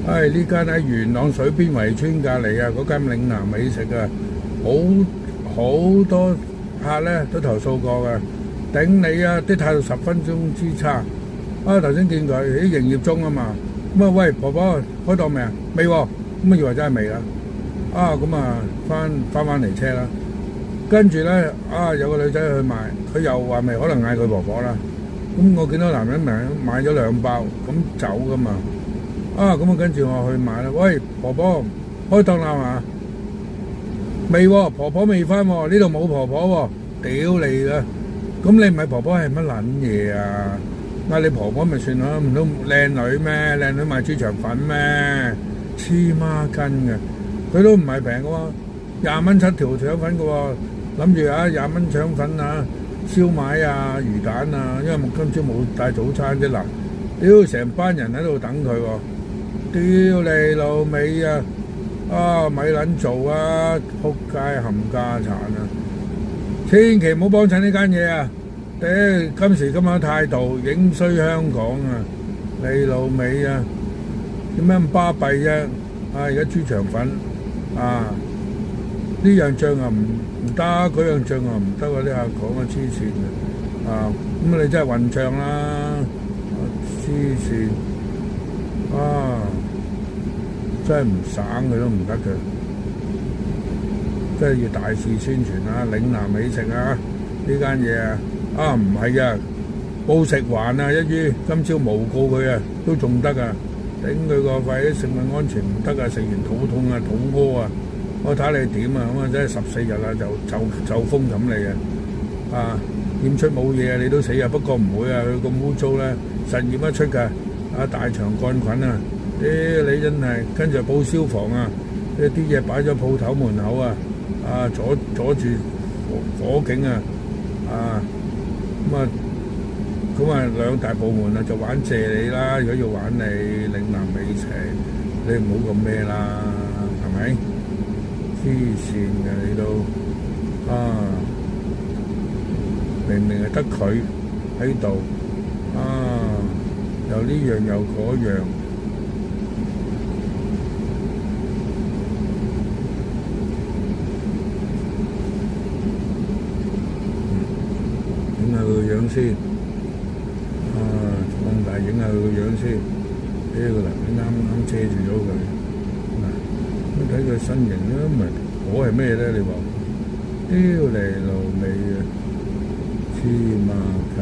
呢間喺元朗水邊圍村隔離啊，嗰間嶺南美食啊，好多客咧都投訴過嘅，頂你啊！啲態度10分鐘之差。頭先見佢喺營業中啊嘛，咁啊喂婆婆開檔未啊？未喎，咁啊以為真係未啦。咁啊翻嚟車啦，跟住咧有個女仔去買，佢又話未，可能嗌佢婆婆啦。咁我見到男人買咗2包，咁走噶嘛。咁啊跟住我去買啦。喂婆婆開檔啦嘛？未喎，婆婆未翻喎，呢度冇婆婆喎，屌你啦！咁你唔係婆婆係乜撚嘢啊？嗌你婆婆咪算啦，唔通靚女咩？靚女賣豬腸粉咩？黐孖筋嘅，佢都唔係平嘅喎，20蚊7條腸粉嘅喎，諗住20蚊腸粉燒賣魚蛋因為今朝冇帶早餐啫嗱，屌成班人喺度等佢喎，屌你老味咪撚做仆街冚家產千祈唔好幫襯呢間嘢今時今日態度影衰香港你老味點解咁巴閉啫？而家豬腸粉呢樣醬唔得，嗰樣醬唔得啲客講黐線咁你真係混醬啦，黐線真係唔省佢都唔得嘅，真係要大肆宣傳嶺南美食呢間嘢唔係報食環一於今朝誣告佢都仲得頂佢個肺，食物安全唔得食完肚痛肚屙我睇你點咁真係14日就封咁你驗出冇嘢你都死不過唔會佢咁污糟咧，實驗得出㗎大腸桿菌你真係跟住報消防啲嘢擺咗鋪頭門口阻住火警咁兩大部門就玩謝你啦，如果要玩你嶺南美食，你唔好咁咩啦，係咪？黐線嘅你都明明係得佢喺度又呢樣又嗰樣。影下佢個樣先，放大影下佢個樣先。呢個男人啱遮住咗佢，咁睇佢身形唔係我係咩咧？你話，屌你老味黐孖筋！